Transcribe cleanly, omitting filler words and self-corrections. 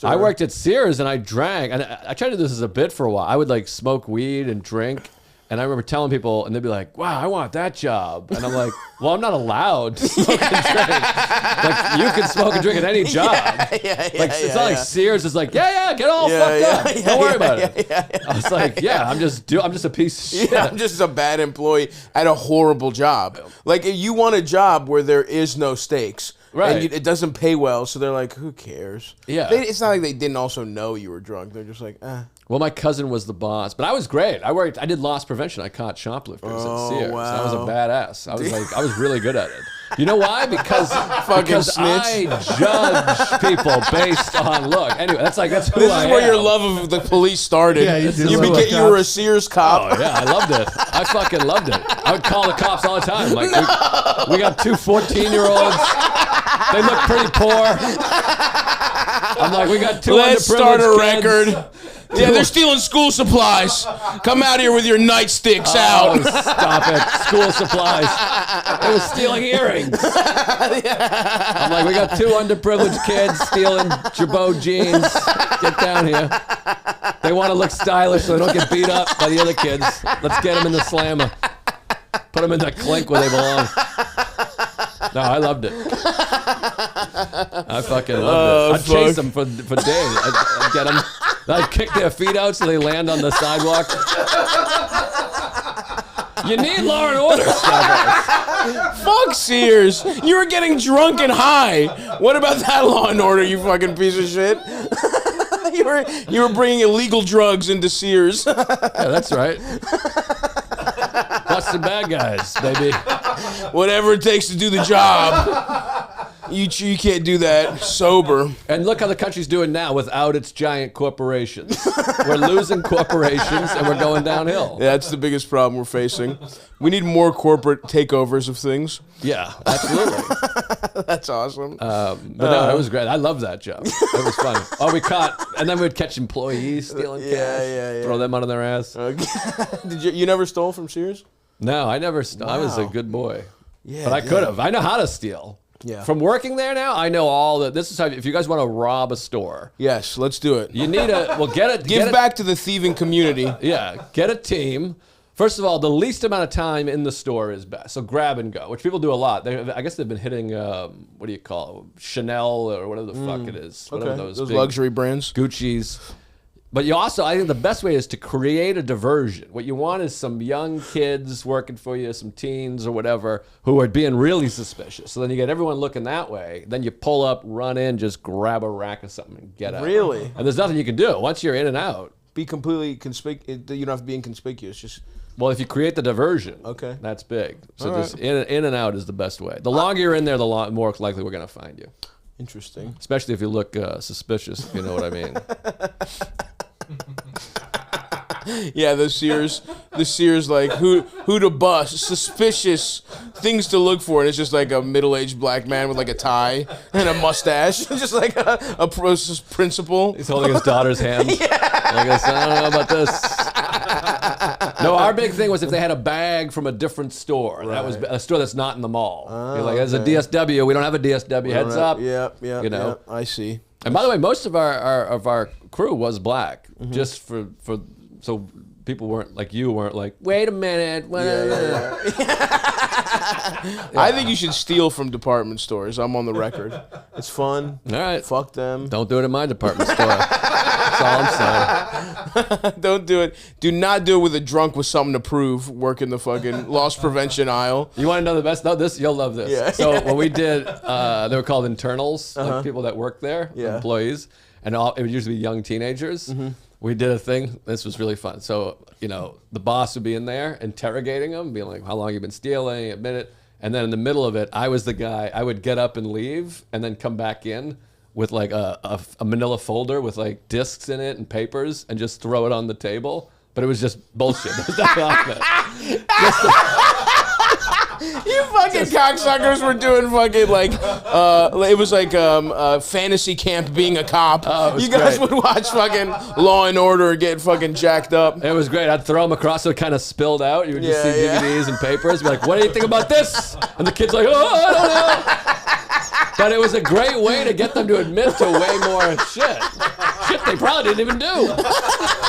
I worked at Sears and I drank, and I tried to do this as a bit for a while. I would like smoke weed and drink. And I remember telling people, and they'd be like, wow, I want that job. And I'm like, well, I'm not allowed to smoke and drink. Like, you can smoke and drink at any job. It's not like Sears is like, get all fucked up. Don't worry about it. I was like, I'm just a piece of shit. I'm just a bad employee at a horrible job. Like, you want a job where there is no stakes. Right. And it doesn't pay well, so they're like, who cares? Yeah. It's not like they didn't also know you were drunk. They're just like, Well, my cousin was the boss, but I was great. I did loss prevention. I caught shoplifters at Sears. Wow. I was a badass. I was really good at it. You know why? Because snitch. I judge people based on look. Anyway, that's who I am. This is where your love of the police started. Yeah, you were a Sears cop. Oh, yeah, I loved it. I fucking loved it. I would call the cops all the time. Like, we got two 14-year-olds. They look pretty poor. I'm like, we got two Let's start a kids. record. Yeah, they're stealing school supplies. Come out here with your nightsticks out. Stop it. School supplies. They were stealing earrings. I'm like, we got two underprivileged kids stealing Jabot jeans. Get down here. They want to look stylish so they don't get beat up by the other kids. Let's get them in the slammer. Put them in the clink where they belong. No, I loved it. I fucking loved it. I'd chase them for days. I'd get them. I'd kick their feet out so they land on the sidewalk. You need law and order, Stavvy. Fuck Sears. You were getting drunk and high. What about that law and order, you fucking piece of shit? You were bringing illegal drugs into Sears. Yeah, that's right. Busting bad guys, baby. Whatever it takes to do the job. You can't do that sober. And look how the country's doing now without its giant corporations. We're losing corporations and we're going downhill. Yeah, that's the biggest problem we're facing. We need more corporate takeovers of things. Yeah, absolutely. That's awesome. But no, it was great. I love that job. It was fun. And then we'd catch employees stealing cash. Throw them under their ass. Okay. You never stole from Sears? No, I never stole. I was a good boy. Yeah, but I could have. I know how to steal. Yeah. From working there now, I know all that. This is how, if you guys want to rob a store. Yes, let's do it. You need get it. Give back to the thieving community. Yeah, get a team. First of all, the least amount of time in the store is best. So grab and go, which people do a lot. I guess they've been hitting, what do you call it? Chanel or whatever the fuck it is. Okay. Those big luxury brands. Gucci's. But you also, I think the best way is to create a diversion. What you want is some young kids working for you, some teens or whatever, who are being really suspicious. So then you get everyone looking that way. Then you pull up, run in, just grab a rack of something and get out. Really? And there's nothing you can do. Once you're in and out. Be completely conspicuous. You don't have to be inconspicuous. Just... Well, if you create the diversion, okay, that's big. So just in and out is the best way. The longer you're in there, the more likely we're going to find you. Interesting. Especially if you look suspicious, if you know what I mean. Yeah, the Sears like who to bust, suspicious things to look for, and it's just like a middle-aged black man with like a tie and a mustache, just like a principal. He's holding his daughter's hand. Yeah. Like I don't know about this. No, our big thing was if they had a bag from a different store. Right. That was a store that's not in the mall. You're like, as a DSW, we don't have a DSW. Heads up. Yep. You know. Yep, I see. And by the way, most of our crew was black, just for so people weren't like, wait a minute. I think you should steal from department stores. I'm on the record. It's fun. All right. Fuck them. Don't do it in my department store. That's all I'm saying. Don't do it. Do not do it with a drunk with something to prove. Work in the fucking loss prevention aisle. You want to know the best? No, you'll love this. Yeah. So when we did, they were called internals, like people that work there, employees, and it would usually be young teenagers. We did a thing. This was really fun. So, the boss would be in there interrogating them, being like, how long you been stealing, a minute. And then in the middle of it, I was the guy. I would get up and leave and then come back in with like a manila folder with like discs in it and papers and just throw it on the table. But it was just bullshit. There's nothing on it. You fucking cocksuckers were doing fucking like, it was like fantasy camp being a cop. You guys would watch fucking Law and Order get fucking jacked up. It was great. I'd throw them across so it kind of spilled out. You would just see DVDs and papers. Be like, what do you think about this? And the kid's like, oh, I don't know. But it was a great way to get them to admit to way more shit. Shit they probably didn't even do.